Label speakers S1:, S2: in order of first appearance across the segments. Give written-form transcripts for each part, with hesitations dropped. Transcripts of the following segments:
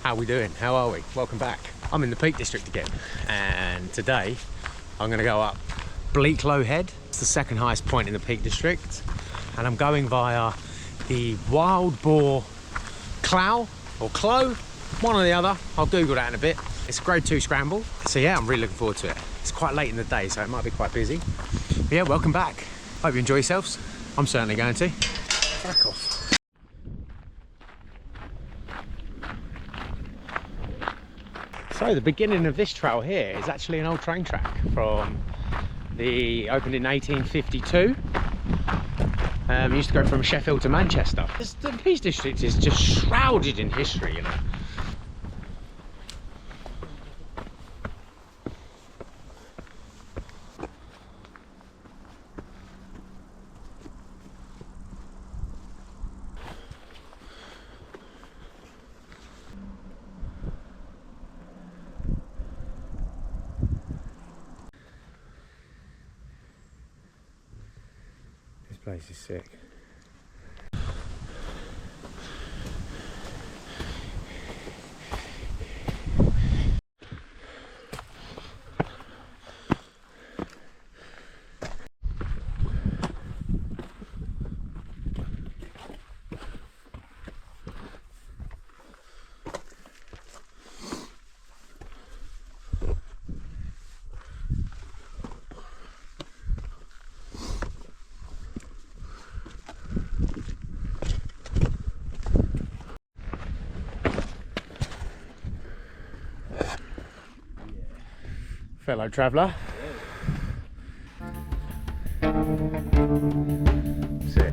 S1: How we doing? How are we? Welcome back. I'm in the Peak District again, and today I'm going to go up Bleaklow Head. It's the second highest point in the Peak District, and I'm going via the Wildboar Clough or Clough, one or the other. I'll Google that in a bit. It's a grade 2 scramble, so yeah, I'm really looking forward to it. It's quite late in the day, so it might be quite busy. But yeah, welcome back. Hope you enjoy yourselves. I'm certainly going to. Back off. So the beginning of this trail here is actually an old train track from opened in 1852. It used to go from Sheffield to Manchester. The Peak District is just shrouded in history, you know. This place is sick. Fellow traveller. Sick.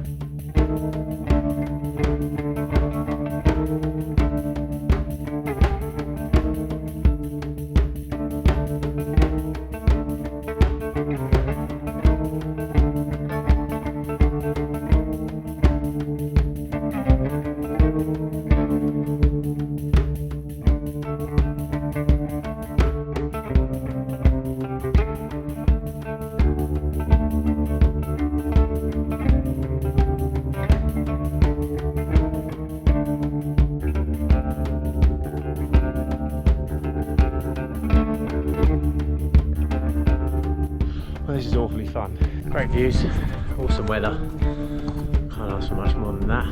S1: This is awfully fun. Great views, awesome weather. Can't ask for much more than that.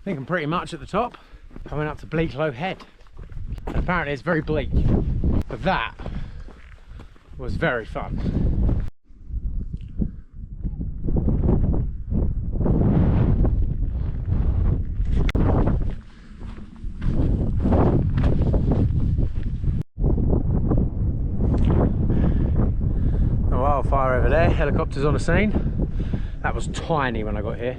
S1: think I'm pretty much at the top. Coming up to Bleaklow Head. And apparently it's very bleak, but that was very fun. A wildfire over there, helicopters on the scene. That was tiny when I got here.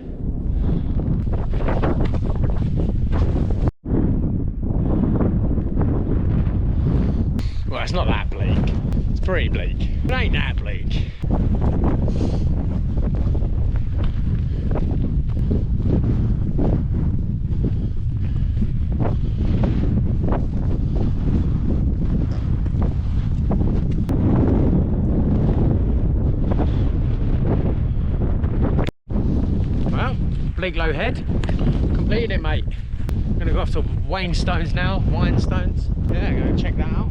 S1: Well, it's not that bleak. It's pretty bleak. It ain't that bleak. Well, Bleaklow Head. Completed it, mate. I'm gonna go off to Wain stones now. Wine stones. Yeah, go check that out.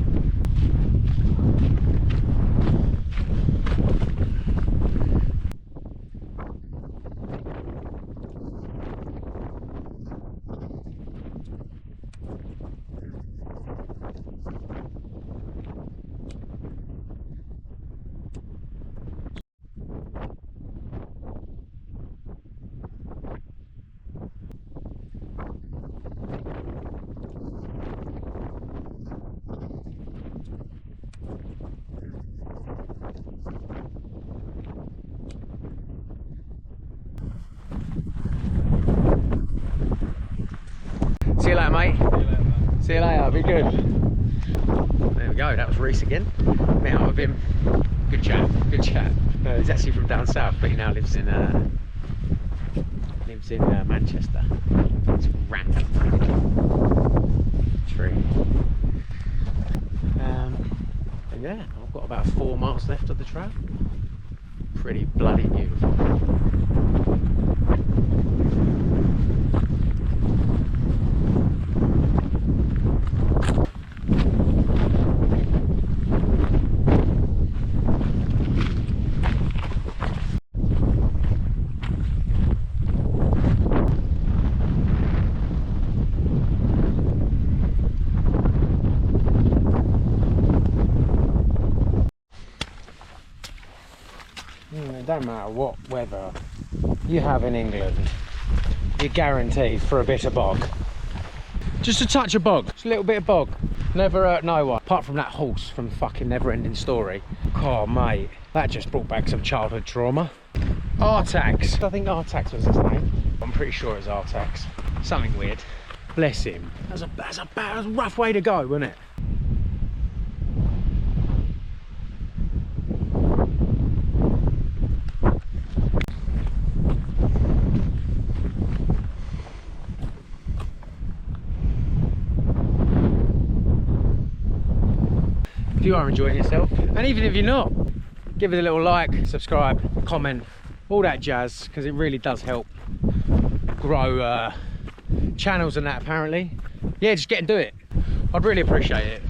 S1: See you later, mate. See you later, be good. There we go, that was Reese again. Met up with him. Good chat, good chat. He's actually from down south, but he now lives in Manchester. It's random. True. And yeah, I've got about 4 miles left of the trail. Pretty bloody beautiful. It don't matter what weather you have in England, you're guaranteed for a bit of bog. Just a touch of bog, just a little bit of bog. Never hurt no one, apart from that horse from fucking Never Ending Story. Oh mate, that just brought back some childhood trauma. Artax, I think Artax was his name. I'm pretty sure it's Artax. Something weird. Bless him. That was a rough way to go, wasn't it? If you are enjoying yourself, and even if you're not, give it a little like, subscribe, comment, all that jazz, because it really does help grow channels and that apparently. Yeah, just get and do it. I'd really appreciate it.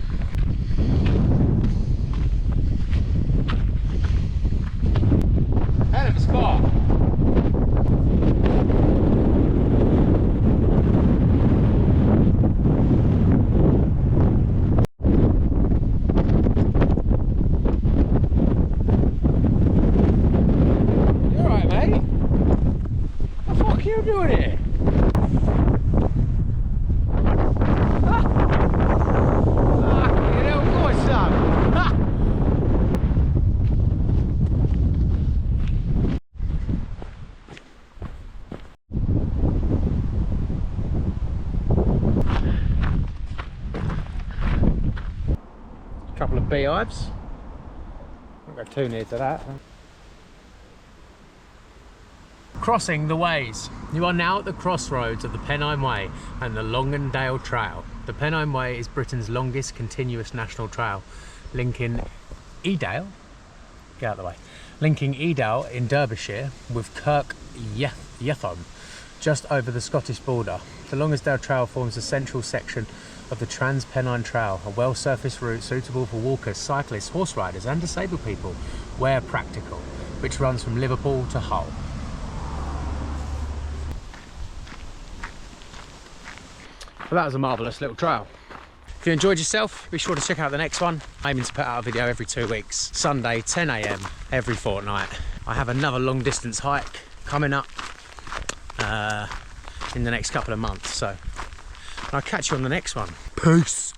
S1: Hell of a spot. You doing it? You little boy, son. Couple of beehives. Won't go too near to that. Crossing the ways. You are now at the crossroads of the Pennine Way and the Longdale Trail. The Pennine Way is Britain's longest continuous national trail, linking Edale, get out of the way, linking Edale in Derbyshire with Kirk Yethom, just over the Scottish border. The Longdale Trail forms a central section of the Trans-Pennine Trail, a well-surfaced route suitable for walkers, cyclists, horse riders and disabled people, where practical, which runs from Liverpool to Hull. But that was a marvellous little trail. If you enjoyed yourself, be sure to check out the next one. I'm aiming to put out a video every 2 weeks. Sunday, 10 AM, every fortnight. I have another long distance hike coming up in the next couple of months. So I'll catch you on the next one. Peace.